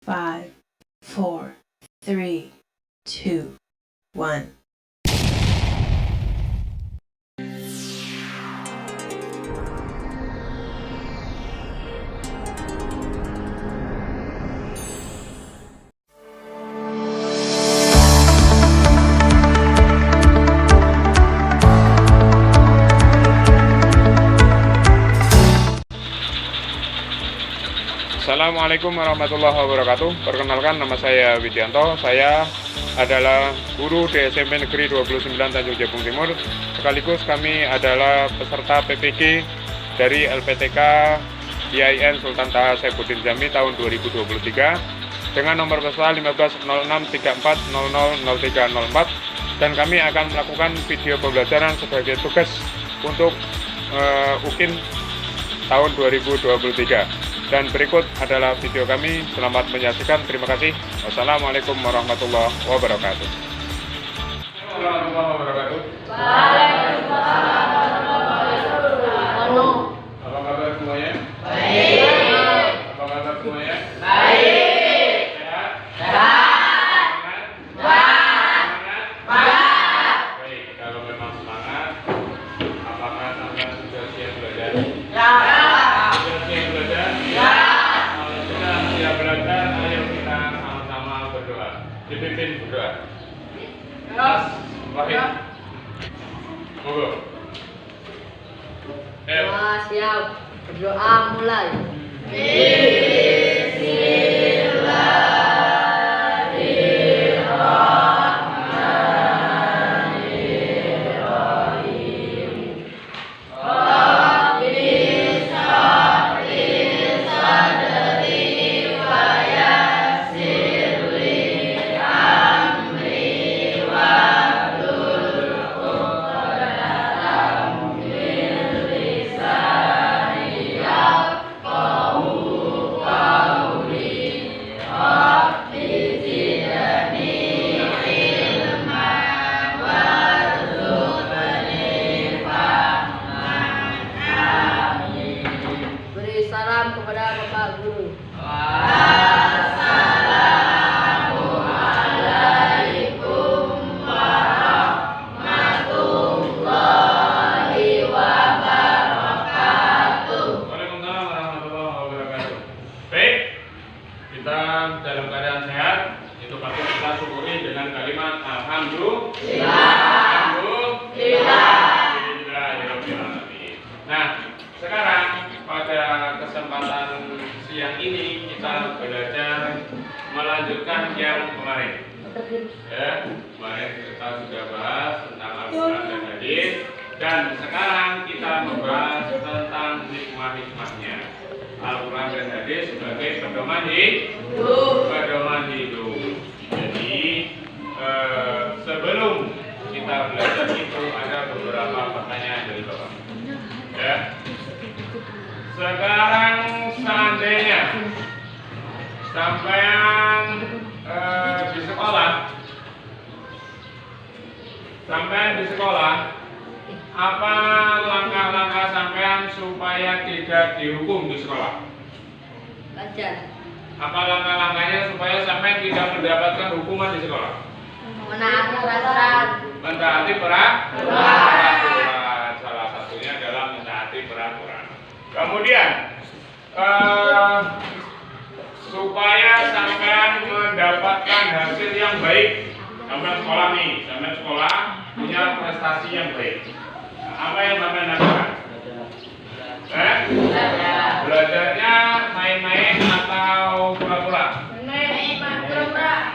5, 4, 3, 2, 1. Assalamualaikum warahmatullahi wabarakatuh. Perkenalkan, nama saya Widianto. Saya adalah guru di SMP Negeri 29 Tanjung Jabung Timur. Sekaligus kami adalah peserta PPG dari LPTK IAIN Sultan Taha Saifuddin Jami tahun 2023 dengan nomor peserta 150634000304, dan kami akan melakukan video pembelajaran sebagai tugas untuk UKIN tahun 2023. Dan berikut adalah video kami. Selamat menyaksikan. Terima kasih. Wassalamualaikum warahmatullahi wabarakatuh. Waalaikumsalam warahmatullahi wabarakatuh. Apa kabar semuanya? Baik. Apa kabar semuanya? Baik. Sehat? Sehat. Semangat? Semangat. Baik, kalau memang semangat, apakah Anda sudah siap belajar? Ya. Sudah siap belajar? Ya. Kalau sudah siap belajar, ayo kita sama-sama berdoa. Dipimpin berdoa. Terus. Wahid. Monggo. Siap. Berdoa mulai. Beri salam kepada Bapak Guru. Assalamualaikum warahmatullahi wabarakatuh. Waalaikumsalam warahmatullahi wabarakatuh. Baik, kita dalam keadaan sehat, itu patut kita syukuri dengan kalimat alhamdulillah. Nah, sekarang pada kesempatan siang ini kita belajar melanjutkan yang kemarin. Ya, kemarin kita sudah bahas tentang Al-Quran dan hadis, dan sekarang kita membahas tentang hikmah-hikmahnya Al-Quran dan hadis sebagai pedoman hidup. Jadi sebelum kita belajar itu ada beberapa pertanyaan dari Bapak. Ya. Sekarang seandainya sampean di sekolah, apa langkah-langkah sampean supaya tidak dihukum di sekolah? Belajar. Apa langkah-langkahnya supaya sampean tidak mendapatkan hukuman di sekolah? Menaati peraturan. Mentaati peraturan. Salah satunya adalah mentaati peraturan. Kemudian supaya sampean mendapatkan hasil yang baik, sampean sekolah punya prestasi yang baik. Apa yang sampean lakukan? Belajarnya main-main atau pura-pura? Main pura-pura.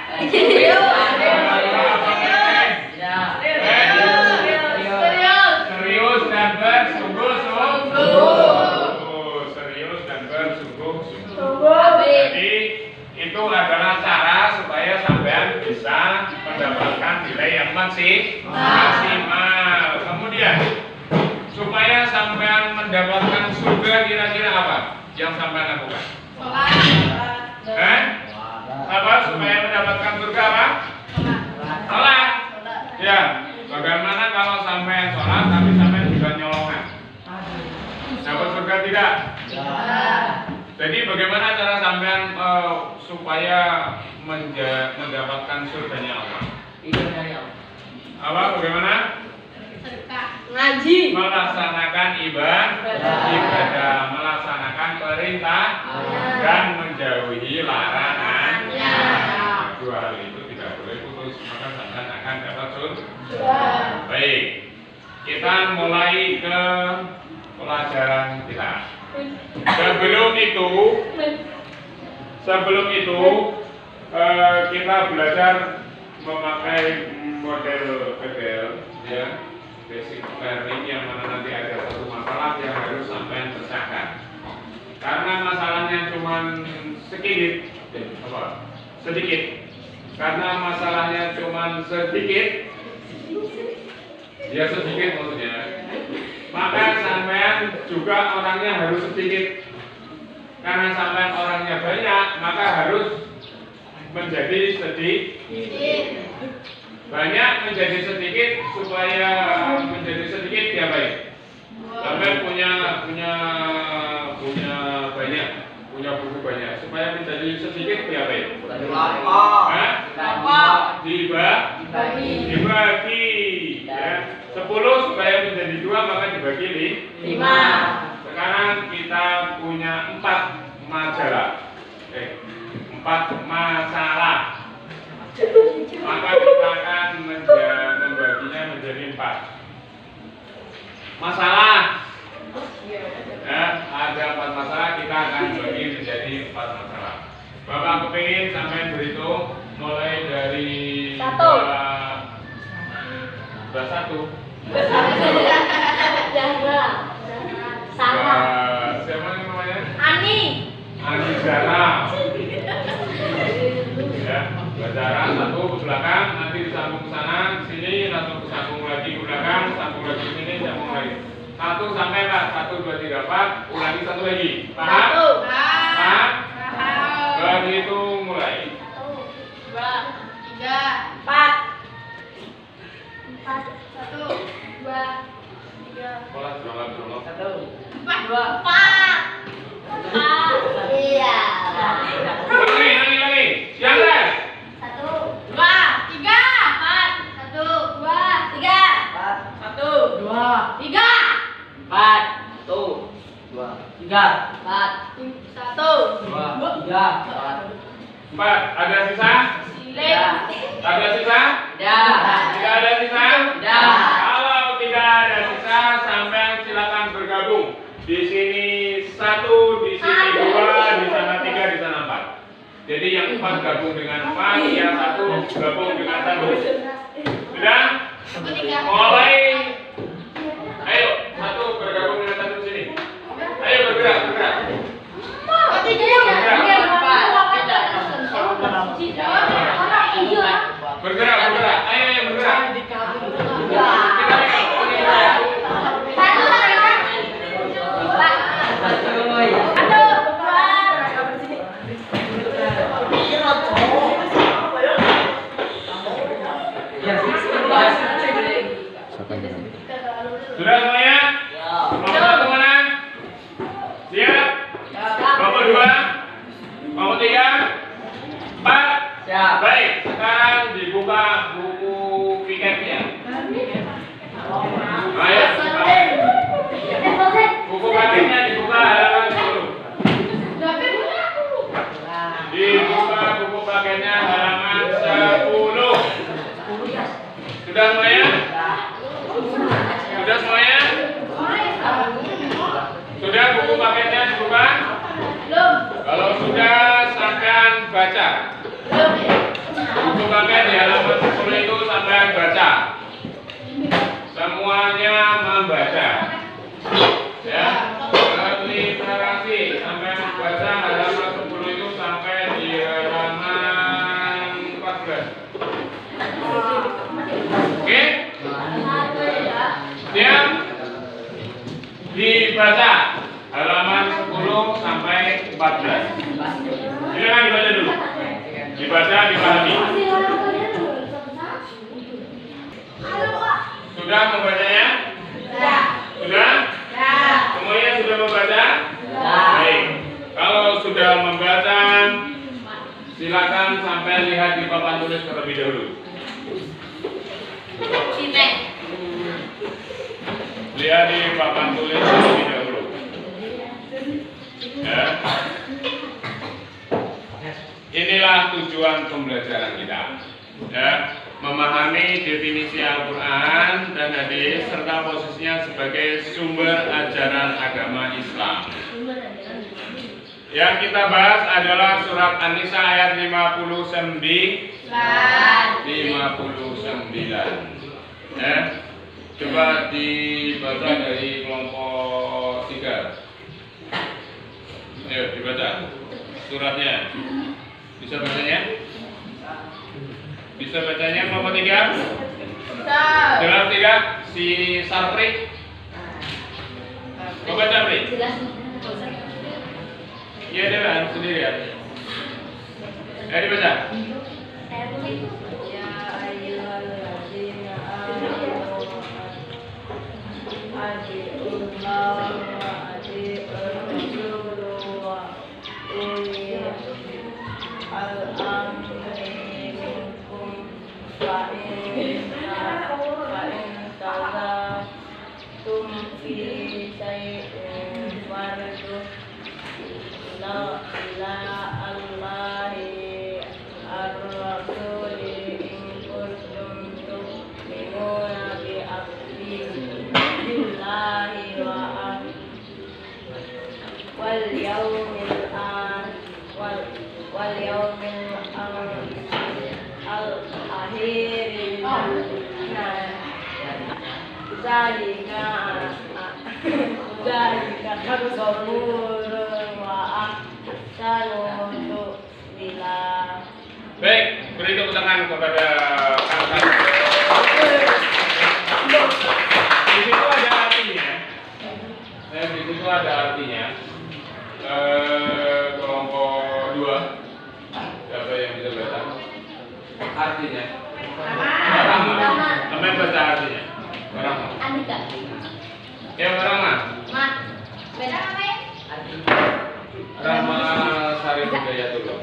Serius dan bersungguh-sungguh. Serius dan bersungguh-sungguh. Jadi itu adalah cara supaya sampean bisa mendapatkan nilai yang maksimal. Kemudian supaya sampean mendapatkan surga, kira-kira apa yang sampean lakukan? Apa supaya mendapatkan surga apa? Sholat. Ya. Bagaimana kalau sampean sholat tapi sampean juga nyolongan? Dapat surga tidak? Jadi bagaimana cara sampean supaya mendapatkan surganya Allah? Apa? Bagaimana? Ngaji. Melaksanakan ibadah, melaksanakan perintah dan menjauhi larangan. Dua hal itu tidak boleh putus, maka sampai akan dapat surga. Baik, kita mulai ke pelajaran kita. Sebelum itu kita belajar memakai model PBL, ya, basic learning, yang mana nanti ada satu masalah yang harus sampai pecahkan. Karena masalahnya cuma sedikit. Karena masalahnya cuma sedikit, ya sedikit maksudnya. Maka sampean juga orangnya harus sedikit. Karena sampean orangnya banyak, maka harus menjadi sedikit. Banyak menjadi sedikit, supaya menjadi sedikit ya baik. Sampai punya banyak, punya buku banyak, supaya menjadi sedikit ya baik. Dibagi, ya. 10 supaya menjadi 2, maka dibagi 5. Sekarang kita punya 4 masalah. 4 masalah. Maka kita akan membaginya menjadi 4 masalah. Ya, ada 4 masalah, kita akan bagi menjadi 4 masalah. Bapak kepingin sampai berhitung mulai dari 1. Siapa namanya? Ani Zara. Ya, Zara 1 ke belakang, nanti disambung ke sana, sini, langsung disambung lagi ke belakang, sambung lagi ke sini, sambung lagi. 1 sampai 4, 1, 2, 3, 4, ulangi 1 lagi. Paham? Paham? Dari itu mulai. 1, 2, 3, 4. 1, 2, 3. Pola dulu. 4. Iya. Lagi. Siapa? 1, 2, 3, 4. 1, 2, 3. 1, 2, 3. 4. 4. Ada sisa? Ada sisa? Tidak ada sisa? Kalau tidak ada sisa, sampai silakan bergabung. Di sini 1, di sini 2, di sana 3, di sana 4. Jadi yang 4 gabung dengan 4, yang 1 gabung dengan 1. Sudah? Mulai. Ayo, 1 bergabung dengan 1 di sini. Ayo bergerak. Bergerak. Ayo bergerak. Sudah semuanya? Kelompok 1 mana? Siap? Kelompok 2? Kelompok 3? 4? Siap. Baik, sekarang dibuka buku piketnya. Ayo, buku paketnya dibuka halaman 10. Dibuka buku paketnya halaman 10. Sudah semuanya? Sudah semuanya? Sudah buku paketnya dibuka? Belum. Kalau sudah, silakan baca. Buku paket di halaman 10 itu sampai baca. Semuanya membaca. Ya, literasi sampai membaca halaman 10 itu sampai di halaman 14. Oke? Siap? Dibaca halaman 10 sampai 14. Silakan dibaca dulu. Dibaca, dipahami. Sudah membacanya? Sudah? Semuanya sudah membaca? Baik. Kalau sudah membaca, Sekarang sampai lihat di papan tulis terlebih dahulu. Sini. Lihat di papan tulis terlebih dahulu. Ya. Inilah tujuan pembelajaran kita. Ya, memahami definisi Al-Quran dan hadis serta posisinya sebagai sumber ajaran agama Islam. Yang kita bahas adalah surat An-Nisa ayat 59. Ya. Coba dibaca dari kelompok 3. Ayo dibaca suratnya. Bisa bacanya? Bisa bacanya kelompok 3? Jelas tidak? Si Sarpri? Mau baca Pri? Iya dia sendirian. Ayo dibaca. Ya ayyuhalladzina amanu atiiullah wa atiiur rasul wa ulil amri minkum fa in tazahtum fi shay'in farduh ila Allahi ar-rasuli in kuntum tu'minuna billahi wal yawmil akhir. Zalika khabirun wa ahsanu bila. Baik, beri tepuk tangan kepada Kang. Di situ ada artinya. Di situ ada artinya. Kelompok 2. Siapa yang bisa baca? Artinya. Rahma. Namanya baca artinya. Rahma. Andika. Ya, Rahma. Mat. Beda apa ya? Rahma Sari Budaya dulu.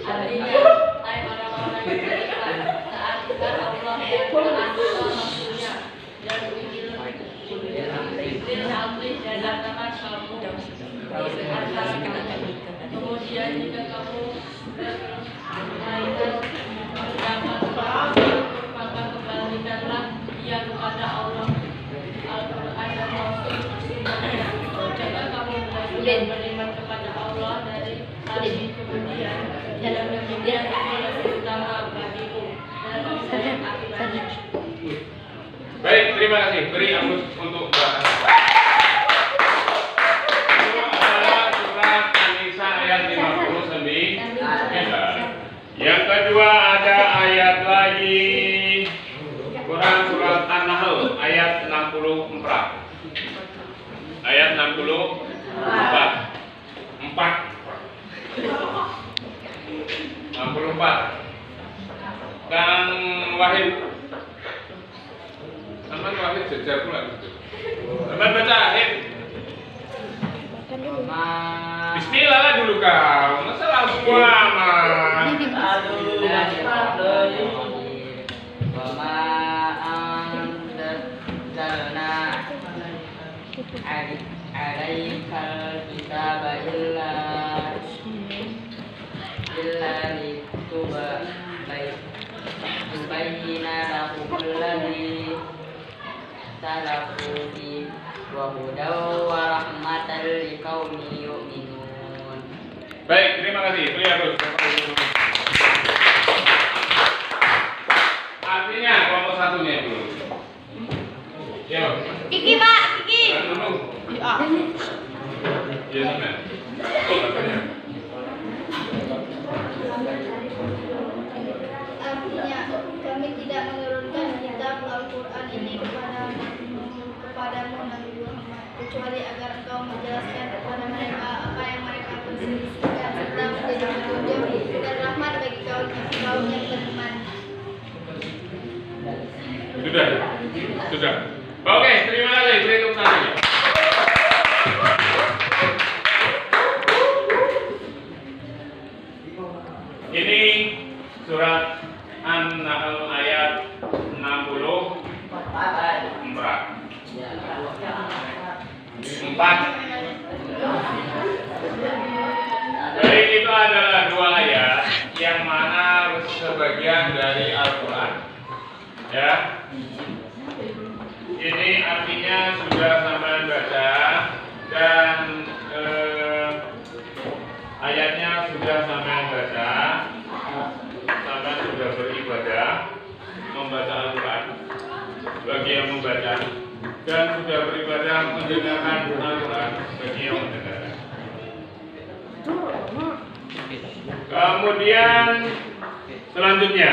Artinya, hai orang-orang yang beriman, taatilah Allah dan taatilah Rasulnya, dan ulil amri dan katakan kamu di antara kamu. Kemudian jika kamu berkaitan mendapat maka kembalikanlah dia kepada Allah, Al-Quran dan Rasul. Jika kamu benar-benar beriman kepada Allah dari hari kemudian, dan demikian itu lebih utama bagiku dan akibatnya. Baik, terima kasih. Beri aplaus untuk Mbak. Itu adalah surat An-Nisa ayat 59. Yang kedua ada ayat lagi Quran surat An-Nahl ayat 64. Ayat 64. 64. Kang Wahid. Aman Wahid jejar pula gitu. Aman baca Wahid. Bismillah lah dulu kau. Masa langsung aman. Alaikal kitab illa litubayyina lahum alladhi talafu fi wa hudaw wa rahmatan liqaumin yu'minun. Baik, terima kasih. Beri aplaus. Artinya kelompok satunya dulu. Ya, Kiki Pak, Kiki. dulu. Ya, sama. Artinya, kami tidak menurunkan kitab Al-Quran ini kepadamu Nabi Muhammad, kecuali agar engkau menjelaskan kepada mereka apa yang mereka perselisihkan serta menjadi petunjuk dan rahmat bagi kaum yang beriman. Sudah. Oke, terima kasih. Beri tepuk tangan. Ini surat An-Nahl ayat 64. Jadi itu adalah dua ayat yang mana sebagian dari Al-Quran. Ya, ini artinya sudah sampai baca dan ayatnya sudah sampai baca, sampai sudah beribadah membaca Al-Quran bagi yang membaca, dan sudah beribadah mendengarkan Al-Quran bagi yang mendengarkan. Kemudian selanjutnya,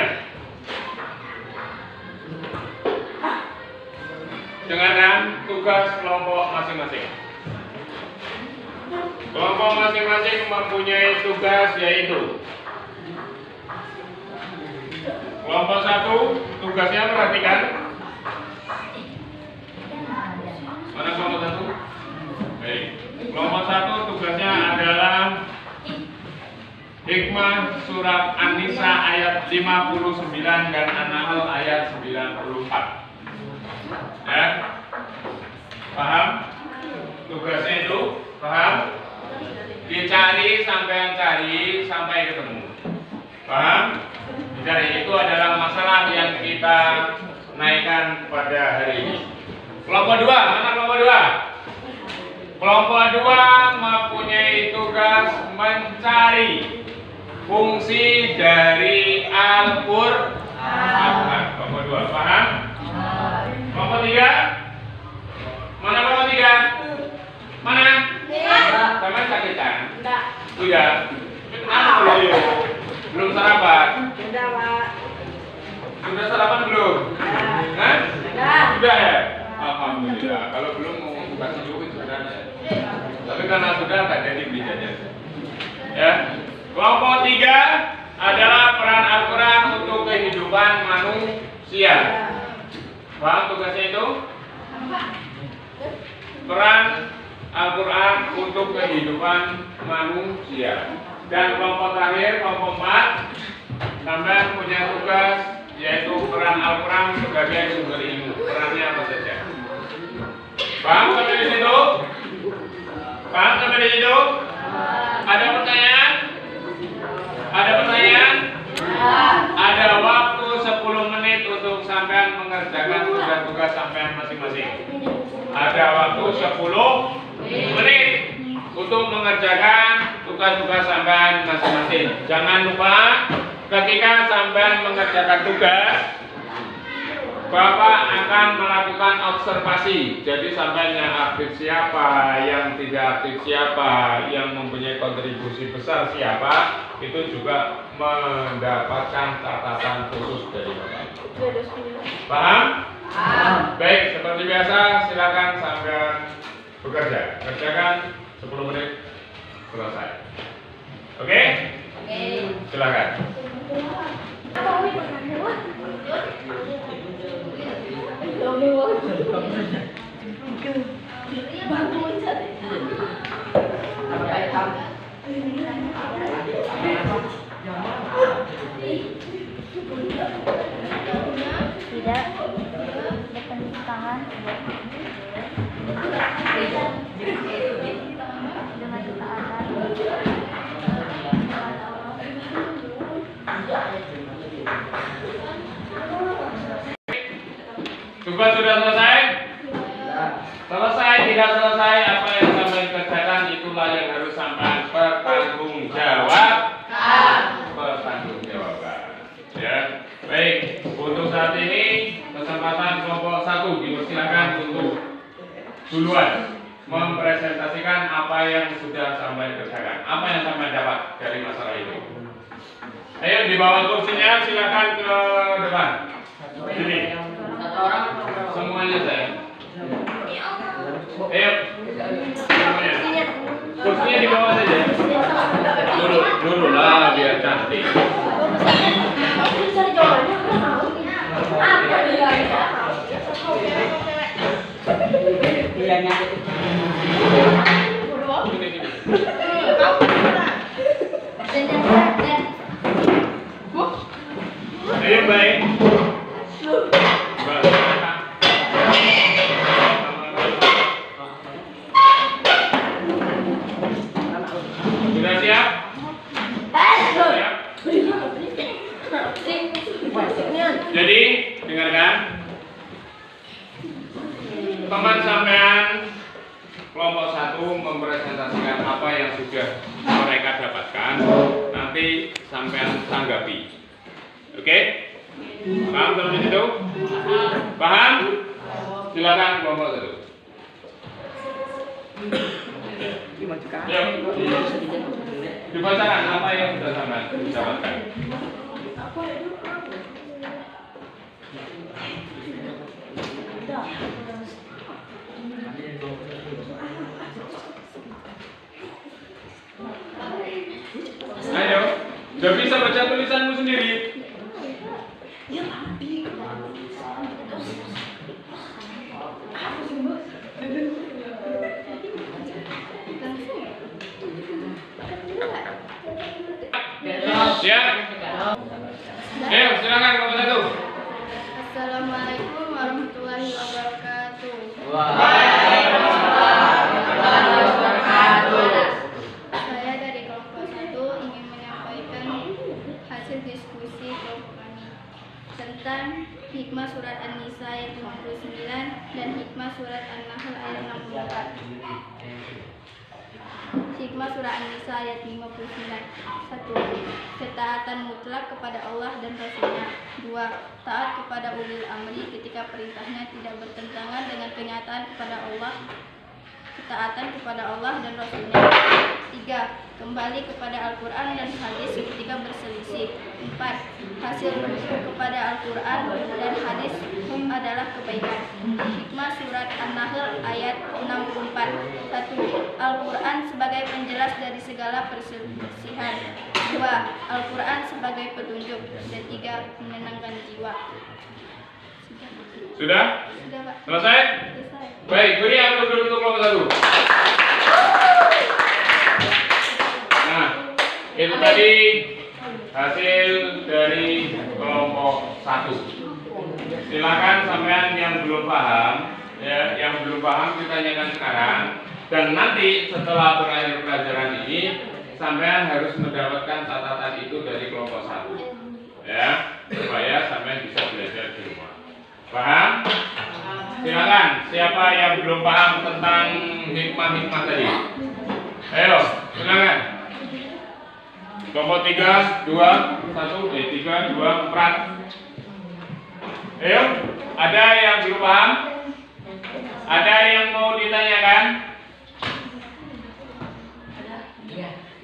dengarkan tugas kelompok masing-masing. Kelompok masing-masing mempunyai tugas, yaitu kelompok 1 tugasnya perhatikan. Mana kelompok 1? Baik. Kelompok 1 tugasnya adalah hikmah surat An-Nisa ayat 59 dan An-Nahl ayat 94. Ya? Paham? Tugasnya itu, paham? Dicari sampai ketemu. Paham? Dicari, itu adalah masalah yang kita naikkan pada hari ini. Kelompok 2, mana kelompok 2? Kelompok 2 mempunyai tugas mencari fungsi dari Al-Qur'an. Kelompok 2, paham? Kelompok 3? Mana kelompok 3? Mana? Sama sakitan? Sudah. Belum sarapan? Sudah, Pak. Sudah sarapan belum? Hah? Sudah ya? Alhamdulillah. Kalau belum mau kasih dulu sebenarnya. Tapi karena sudah tak jadi beli jajan. Ya. Kelompok 3 adalah peran Al-Quran untuk kehidupan manusia. Paham tugasnya itu? Peran Al-Quran untuk kehidupan manusia. Dan kelompok terakhir, kelompok 4, sampai punya tugas, yaitu peran Al-Quran sebagai sumber ilmu. Perannya apa saja? Paham sampai di situ? Paham sampai di situ? Ada pertanyaan? Ada pertanyaan? Ada waktu 10 menit untuk sampean mengerjakan tugas-tugas sampean masing-masing. Ada waktu 10 menit untuk mengerjakan tugas-tugas sampean masing-masing. Jangan lupa ketika sampean mengerjakan tugas, Bapak akan melakukan observasi. Jadi sampean yang aktif siapa, yang tidak aktif siapa, yang mempunyai kontribusi besar siapa, itu juga mendapatkan catatan khusus dari Bapak. Paham? Baik, seperti biasa silakan sampean bekerja. Kerjakan 10 menit selesai. Oke? Silakan. Tidak depan tangan dengan ketaatan. Tugas sudah selesai? Selesai, tidak selesai, apa yang sampai kerjakan itulah yang harus sampai pertanggungjawab. Pertanggungjawaban. Ya, baik. Untuk saat ini kesempatan kelompok 1 dipersilakan untuk duluan mempresentasikan apa yang sudah sampai kerjakan, apa yang sampai dapat dari masalah itu. Ayo di bawah kursinya silakan ke depan. Sini. Semuanya saya. Ayo. Semuanya. Kursinya di bawah saja. Dulu lah biar cantik. Sini. sudah mereka dapatkan, nanti sampean tanggapi. Oke? Paham sampai situ? Paham? Silakan kelompok 1. Yuk, dibacakan apa yang sudah sampean dapatkan. Ayo, udah bisa baca tulisanmu sendiri? Ya. Ayo, silakan kelompok 1. Assalamualaikum warahmatullahi wabarakatuh. Saya dari kelompok 1 ingin menyampaikan hasil diskusi kelompok kami tentang hikmah surat An-Nisa ayat 59 dan hikmah surat An-Nahl ayat 64. Hikmah surah An-Nisa ayat 59. 1. Ketaatan mutlak kepada Allah dan Rasulnya. 2. Taat kepada ulil amri ketika perintahnya tidak bertentangan dengan kenyataan kepada Allah, ketaatan kepada Allah dan Rasulnya. 3. Kembali kepada Al-Quran dan hadis ketika berselisih. 4. Hasil rujuk kepada Al-Quran dan hadis adalah kebaikan. Hikmah surat An-Nahl ayat 64. 1. Al-Quran sebagai penjelas dari segala perselisihan. 2. Al-Quran sebagai petunjuk. Dan 3. Menenangkan jiwa. Sudah? Sudah, Pak. Selesai? Selesai. Baik, beri aplaus dulu untuk kelompok 1. Nah, itu tadi hasil dari kelompok 1. Silakan sampean yang belum paham, ya, yang belum paham ditanyakan sekarang, dan nanti setelah berakhir pelajaran ini, sampean harus mendapatkan catatan itu dari kelompok 1, ya, supaya sampean bisa belajar di rumah. Paham? Silakan, siapa yang belum paham tentang hikmah-hikmah tadi? Ayo, silakan. Kelompok 3, 2, 1, 3, 2, 4. Ayo, ada yang belum paham? Ada yang mau ditanyakan?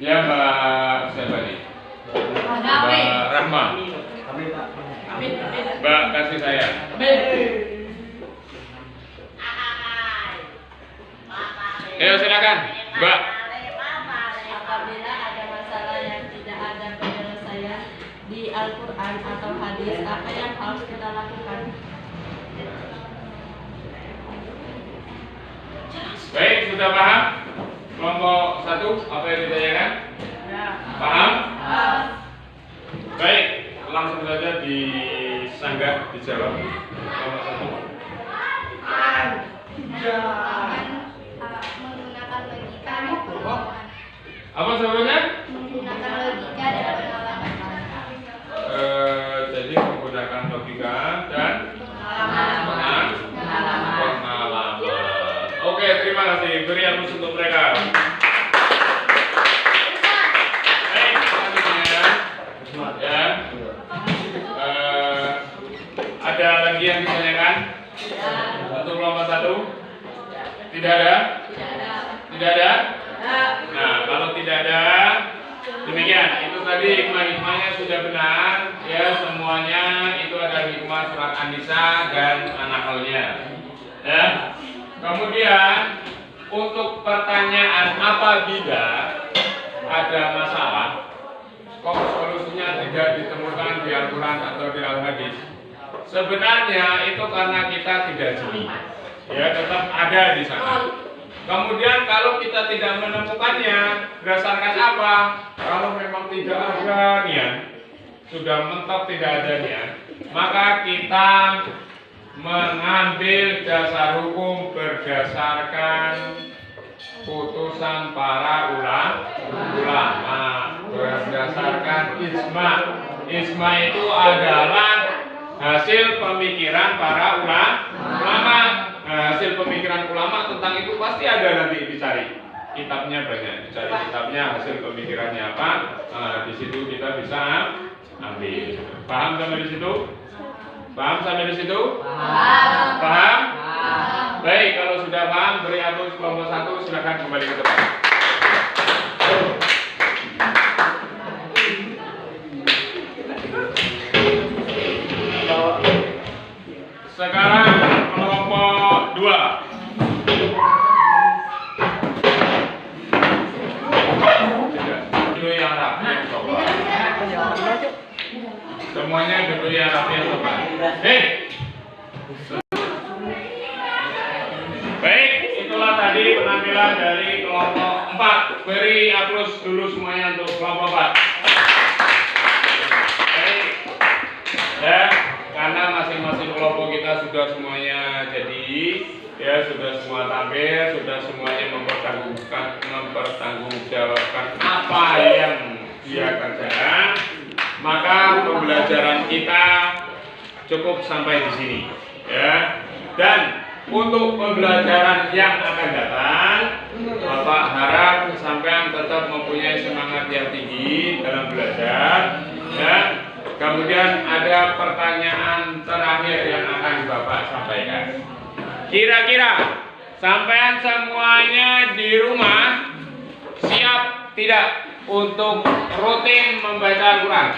Ya, Mbak siapa nih? Mbak Rahma. Mbak kasih saya. Ayo silakan, Mbak. Apabila ada masalah yang tidak ada penyelesaian di Al-Quran atau hadis, apa yang harus kita lakukan? Baik, sudah paham? Kelompok 1, apa yang ditanyakan? Paham? Baik, langsung saja disanggah, dijawab. Kelompok 1. Menggunakan logika dan pengalaman. Apa sebelumnya? Menggunakan logika dan pengalaman. Jadi menggunakan logika dan pengalaman. Oke, terima kasih. Beri aplaus untuk mereka. Baik, selanjutnya, ya. Ada lagi yang ditanyakan? Untuk kelompok 1? Tidak ada? Tidak ada? Nah, kalau tidak ada, demikian. Itu tadi hikmah-hikmahnya sudah benar. Ya, semuanya itu ada hikmah surat An-Nisa dan An-Nahlnya. Ya. Kemudian untuk pertanyaan apabila ada masalah, kok solusinya tidak ditemukan di Al-Quran atau di Al-Hadis? Sebenarnya itu karena kita tidak jeli. Ya, tetap ada di sana. Kemudian kalau kita tidak menemukannya, berdasarkan apa? Kalau memang tidak ada niat, sudah mentok tidak ada niat, maka kita mengambil dasar hukum berdasarkan putusan para ulama, berdasarkan ijma. Ijma itu adalah hasil pemikiran para ulama. Nah, hasil pemikiran ulama tentang itu pasti ada nanti dicari. kitabnya banyak, dicari kitabnya, hasil pemikirannya apa, di situ kita bisa ambil. Paham sampai di situ? Paham sampai di situ? Paham. Paham? Paham. Baik, kalau sudah paham, beri aku kelompok 1, silakan kembali ke tempat. Sekarang kelompok 2. Dulu yang rapi yang sopan. Semuanya dulu yang rapi yang sopan. Baik, itulah tadi penampilan dari kelompok 4. Beri aplaus dulu semuanya untuk kelompok 4. Baik. Ya, karena masing-masing kelompok kita sudah semuanya jadi, ya sudah semua tampil, sudah semuanya mempertanggungjawabkan apa yang dia kerjakan, maka pembelajaran kita cukup sampai di sini, ya. Dan untuk pembelajaran yang akan datang, Bapak harap sampean tetap mempunyai semangat yang tinggi dalam belajar, ya. Kemudian ada pertanyaan terakhir yang akan Bapak sampaikan. Kira-kira sampean semuanya di rumah siap tidak untuk rutin membaca Al-Quran?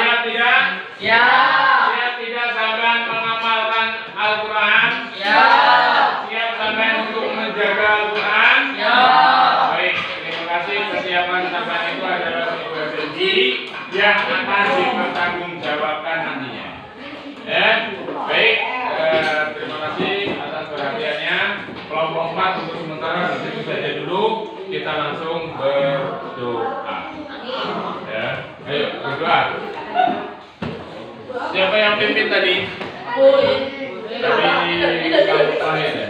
Siap tidak? Siap tidak sampean mengamalkan Al-Quran? Siap sampean untuk menjaga Al-Quran? Baik, terima kasih. Kesiapan sampean itu adalah sebuah janji yang akan dipertanggungjawabkan nantinya. Ya, baik. Terima kasih atas perhatiannya. Kelompok 4 untuk sementara di situ saja dulu. Kita langsung berdoa. Ya, ayo berdoa. Siapa yang pimpin tadi? Tadi kalau ya.